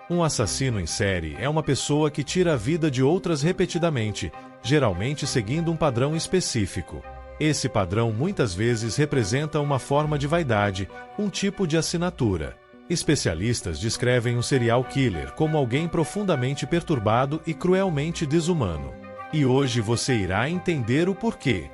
Um assassino em série é uma pessoa que tira a vida de outras repetidamente, geralmente seguindo um padrão específico. Esse padrão muitas vezes representa uma forma de vaidade, um tipo de assinatura. Especialistas descrevem um serial killer como alguém profundamente perturbado e cruelmente desumano. E hoje você irá entender o porquê.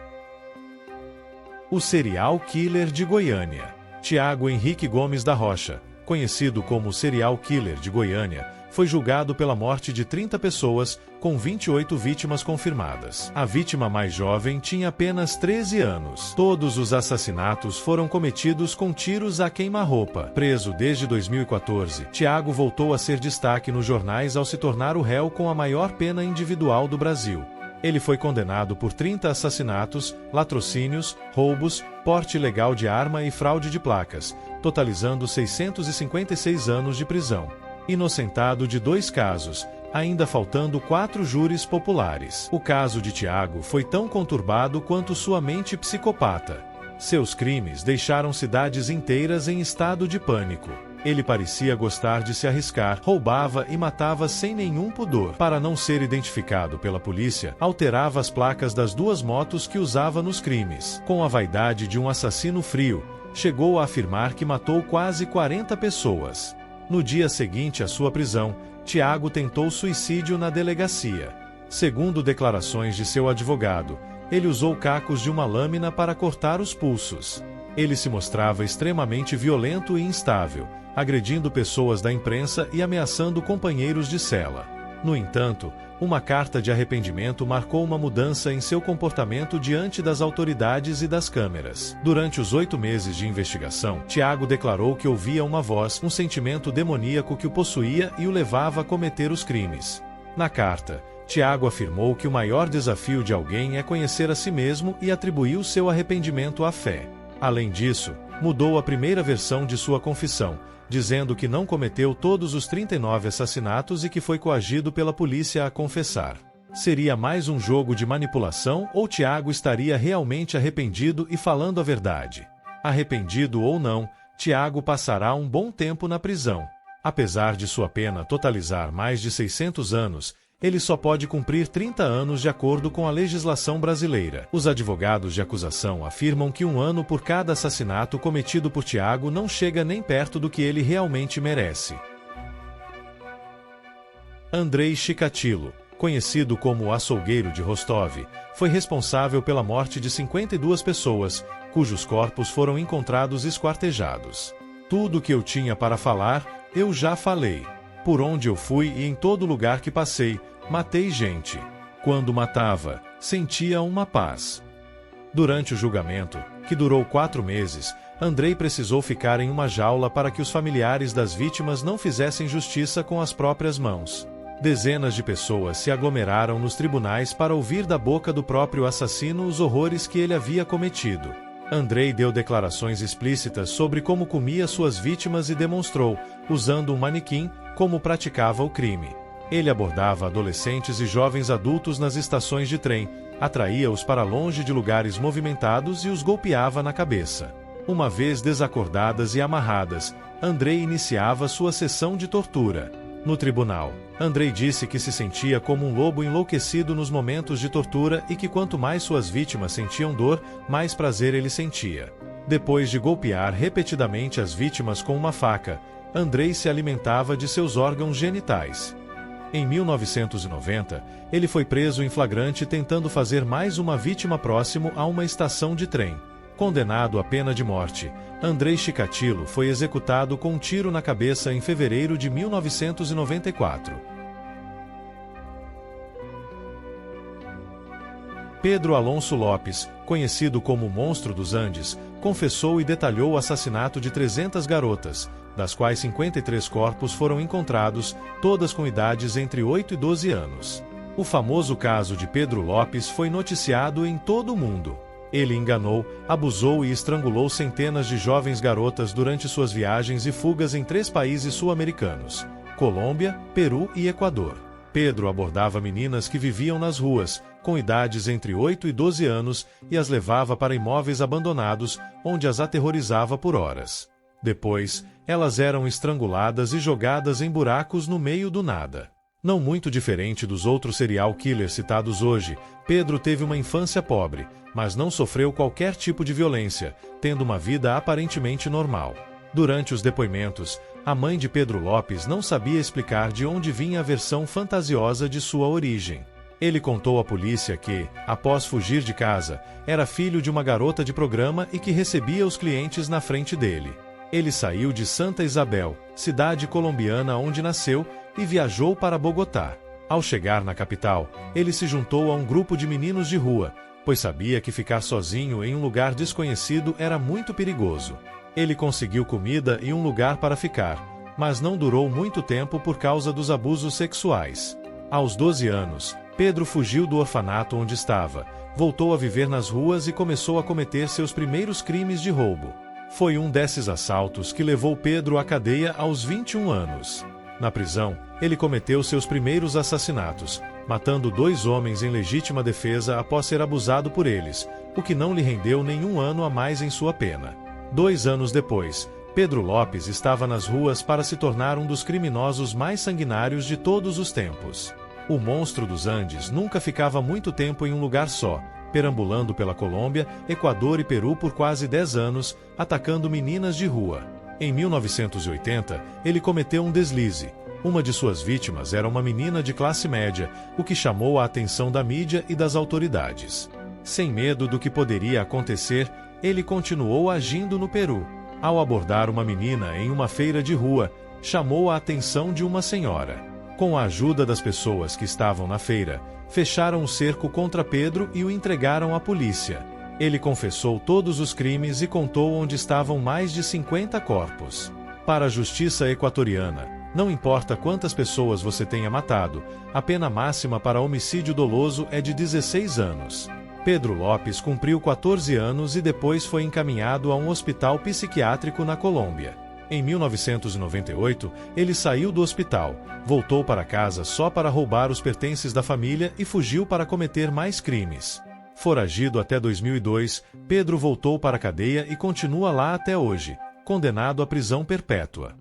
O serial killer de Goiânia. Tiago Henrique Gomes da Rocha, conhecido como serial killer de Goiânia, foi julgado pela morte de 30 pessoas, com 28 vítimas confirmadas. A vítima mais jovem tinha apenas 13 anos. Todos os assassinatos foram cometidos com tiros à queima-roupa. Preso desde 2014, Tiago voltou a ser destaque nos jornais ao se tornar o réu com a maior pena individual do Brasil. Ele foi condenado por 30 assassinatos, latrocínios, roubos, porte ilegal de arma e fraude de placas, totalizando 656 anos de prisão. Inocentado de 2 casos, ainda faltando 4 júris populares. O caso de Tiago foi tão conturbado quanto sua mente psicopata. Seus crimes deixaram cidades inteiras em estado de pânico. Ele parecia gostar de se arriscar, roubava e matava sem nenhum pudor. Para não ser identificado pela polícia, alterava as placas das 2 motos que usava nos crimes. Com a vaidade de um assassino frio, chegou a afirmar que matou quase 40 pessoas. No dia seguinte à sua prisão, Tiago tentou suicídio na delegacia. Segundo declarações de seu advogado, ele usou cacos de uma lâmina para cortar os pulsos. Ele se mostrava extremamente violento e instável, agredindo pessoas da imprensa e ameaçando companheiros de cela. No entanto, uma carta de arrependimento marcou uma mudança em seu comportamento diante das autoridades e das câmeras. Durante os 8 meses de investigação, Tiago declarou que ouvia uma voz, um sentimento demoníaco que o possuía e o levava a cometer os crimes. Na carta, Tiago afirmou que o maior desafio de alguém é conhecer a si mesmo e atribuiu seu arrependimento à fé. Além disso, mudou a primeira versão de sua confissão, dizendo que não cometeu todos os 39 assassinatos e que foi coagido pela polícia a confessar. Seria mais um jogo de manipulação ou Tiago estaria realmente arrependido e falando a verdade? Arrependido ou não, Tiago passará um bom tempo na prisão. Apesar de sua pena totalizar mais de 600 anos, ele só pode cumprir 30 anos de acordo com a legislação brasileira. Os advogados de acusação afirmam que 1 ano por cada assassinato cometido por Tiago não chega nem perto do que ele realmente merece. Andrei Chikatilo, conhecido como o açougueiro de Rostov, foi responsável pela morte de 52 pessoas, cujos corpos foram encontrados esquartejados. Tudo o que eu tinha para falar, eu já falei. Por onde eu fui e em todo lugar que passei, matei gente. Quando matava, sentia uma paz. Durante o julgamento, que durou 4 meses, Andrei precisou ficar em uma jaula para que os familiares das vítimas não fizessem justiça com as próprias mãos. Dezenas de pessoas se aglomeraram nos tribunais para ouvir da boca do próprio assassino os horrores que ele havia cometido. Andrei deu declarações explícitas sobre como comia suas vítimas e demonstrou, usando um manequim, como praticava o crime. Ele abordava adolescentes e jovens adultos nas estações de trem, atraía-os para longe de lugares movimentados e os golpeava na cabeça. Uma vez desacordadas e amarradas, Andrei iniciava sua sessão de tortura. No tribunal, Andrei disse que se sentia como um lobo enlouquecido nos momentos de tortura e que quanto mais suas vítimas sentiam dor, mais prazer ele sentia. Depois de golpear repetidamente as vítimas com uma faca, Andrei se alimentava de seus órgãos genitais. Em 1990, ele foi preso em flagrante tentando fazer mais uma vítima próximo a uma estação de trem. Condenado à pena de morte, Andrei Chikatilo foi executado com um tiro na cabeça em fevereiro de 1994. Pedro Alonso Lopes, conhecido como o Monstro dos Andes, confessou e detalhou o assassinato de 300 garotas, das quais 53 corpos foram encontrados, todas com idades entre 8 e 12 anos. O famoso caso de Pedro Lopes foi noticiado em todo o mundo. Ele enganou, abusou e estrangulou centenas de jovens garotas durante suas viagens e fugas em 3 países sul-americanos: Colômbia, Peru e Equador. Pedro abordava meninas que viviam nas ruas, com idades entre 8 e 12 anos, e as levava para imóveis abandonados, onde as aterrorizava por horas. Depois, elas eram estranguladas e jogadas em buracos no meio do nada. Não muito diferente dos outros serial killers citados hoje, Pedro teve uma infância pobre, mas não sofreu qualquer tipo de violência, tendo uma vida aparentemente normal. Durante os depoimentos, a mãe de Pedro Lopes não sabia explicar de onde vinha a versão fantasiosa de sua origem. Ele contou à polícia que, após fugir de casa, era filho de uma garota de programa e que recebia os clientes na frente dele. Ele saiu de Santa Isabel, cidade colombiana onde nasceu, e viajou para Bogotá. Ao chegar na capital, ele se juntou a um grupo de meninos de rua, pois sabia que ficar sozinho em um lugar desconhecido era muito perigoso. Ele conseguiu comida e um lugar para ficar, mas não durou muito tempo por causa dos abusos sexuais. Aos 12 anos, Pedro fugiu do orfanato onde estava, voltou a viver nas ruas e começou a cometer seus primeiros crimes de roubo. Foi um desses assaltos que levou Pedro à cadeia aos 21 anos. Na prisão, ele cometeu seus primeiros assassinatos, matando 2 homens em legítima defesa após ser abusado por eles, o que não lhe rendeu nenhum ano a mais em sua pena. 2 anos depois, Pedro Lopes estava nas ruas para se tornar um dos criminosos mais sanguinários de todos os tempos. O monstro dos Andes nunca ficava muito tempo em um lugar só, perambulando pela Colômbia, Equador e Peru por quase 10 anos, atacando meninas de rua. Em 1980, ele cometeu um deslize. Uma de suas vítimas era uma menina de classe média, o que chamou a atenção da mídia e das autoridades. Sem medo do que poderia acontecer, ele continuou agindo no Peru. Ao abordar uma menina em uma feira de rua, chamou a atenção de uma senhora. Com a ajuda das pessoas que estavam na feira, fecharam o cerco contra Pedro e o entregaram à polícia. Ele confessou todos os crimes e contou onde estavam mais de 50 corpos. Para a justiça equatoriana, não importa quantas pessoas você tenha matado, a pena máxima para homicídio doloso é de 16 anos. Pedro Lopes cumpriu 14 anos e depois foi encaminhado a um hospital psiquiátrico na Colômbia. Em 1998, ele saiu do hospital, voltou para casa só para roubar os pertences da família e fugiu para cometer mais crimes. Foragido até 2002, Pedro voltou para a cadeia e continua lá até hoje, condenado à prisão perpétua.